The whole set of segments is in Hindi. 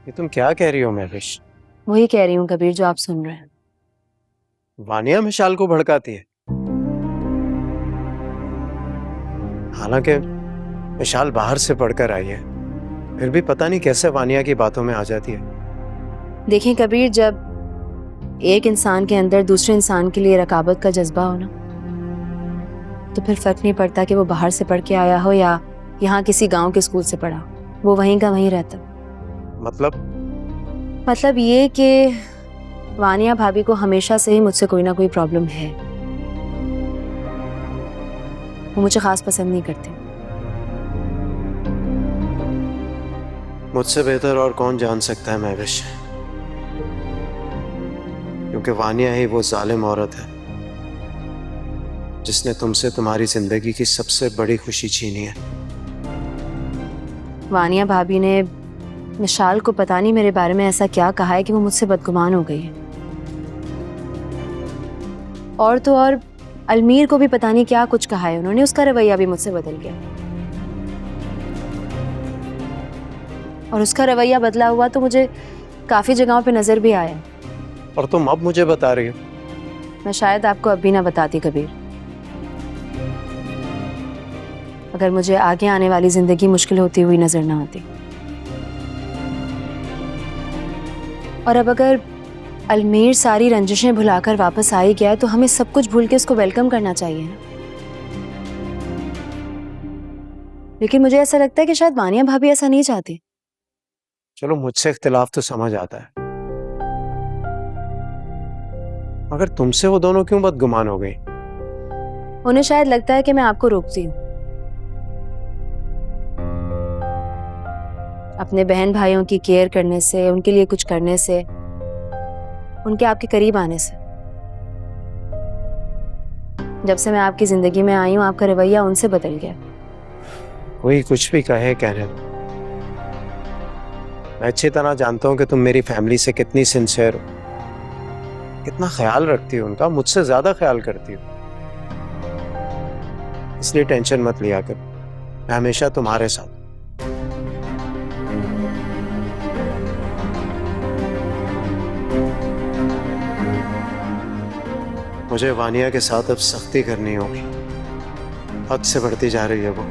ये तुम क्या कह रही हो महविश? वही कह रही हूँ कबीर जो आप सुन रहे हैं। वानिया मिशाल को भड़काती है। हालांकि मिशाल बाहर से पढ़कर आई है, फिर भी पता नहीं कैसे वानिया की बातों में आ जाती है। देखें कबीर, जब एक इंसान के अंदर दूसरे इंसान के लिए रकाबत का जज्बा हो ना, तो फिर फर्क नहीं पड़ता कि वो बाहर से पढ़ के आया हो या यहाँ किसी गांव के स्कूल से पढ़ा, वो वहीं का वहीं रहता। मतलब ये कि वानिया भाभी को हमेशा से ही मुझसे कोई ना कोई प्रॉब्लम है। वो मुझे खास पसंद नहीं करती। मुझसे बेहतर और कौन जान सकता है महविश, क्योंकि वानिया ही वो जालिम औरत है जिसने तुमसे तुम्हारी जिंदगी की सबसे बड़ी खुशी छीनी है। वानिया भाभी ने मिशाल को पता नहीं मेरे बारे में ऐसा क्या कहा है कि वो मुझसे बदगुमान हो गई है। और तो और अलमीर को भी पता नहीं क्या कुछ कहा है उन्होंने, उसका रवैया भी मुझसे बदल गया। और उसका रवैया बदला हुआ तो मुझे काफी जगहों पे नजर भी आया। और तुम अब मुझे बता रही हो? मैं शायद आपको अब भी ना बताती कबीर, अगर मुझे आगे आने वाली जिंदगी मुश्किल होती हुई नजर ना आती। और अब अगर अलमीर सारी रंजिशें भुलाकर वापस आ ही गया है तो हमें सब कुछ भूल के उसको वेलकम करना चाहिए ना। लेकिन मुझे ऐसा लगता है कि शायद वानिया भाभी ऐसा नहीं चाहती। चलो मुझसे इख्तिलाफ तो समझ आता है, मगर तुमसे वो दोनों क्यों बदगुमान हो गई? उन्हें शायद लगता है कि मैं आपको रोकती हूँ, अपने बहन भाइयों की केयर करने से, उनके लिए कुछ करने से, उनके आपके करीब आने से। जब से मैं आपकी जिंदगी में आई हूँ आपका रवैया उनसे बदल गया। कोई कुछ भी कहे कहने दो। मैं अच्छी तरह जानता हूं कि तुम मेरी फैमिली से कितनी सिंसियर हो, कितना ख्याल रखती हो उनका, मुझसे ज्यादा ख्याल करती हो। इसलिए टेंशन मत लिया कर, मैं हमेशा तुम्हारे साथ। मुझे वानिया के साथ अब सख्ती करनी होगी, हद से बढ़ती जा रही है वो।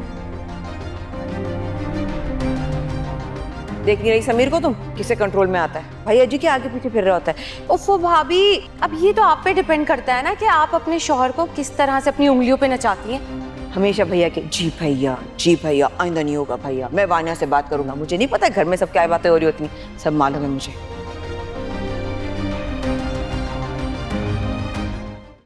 देख नहीं रही समीर को तुम? किसे कंट्रोल में आता है, भैया जी के आगे पीछे फिर रहा होता है। उफ़ भाभी, अब ये तो आप पे डिपेंड करता है ना कि आप अपने शौहर को किस तरह से अपनी उंगलियों पे नचाती हैं। हमेशा भैया के जी भैया, आइंदा नहीं होगा भैया, मैं वानिया से बात करूंगा। मुझे नहीं पता घर में सब क्या बातें हो रही होती हैं, सब मालूम है मुझे।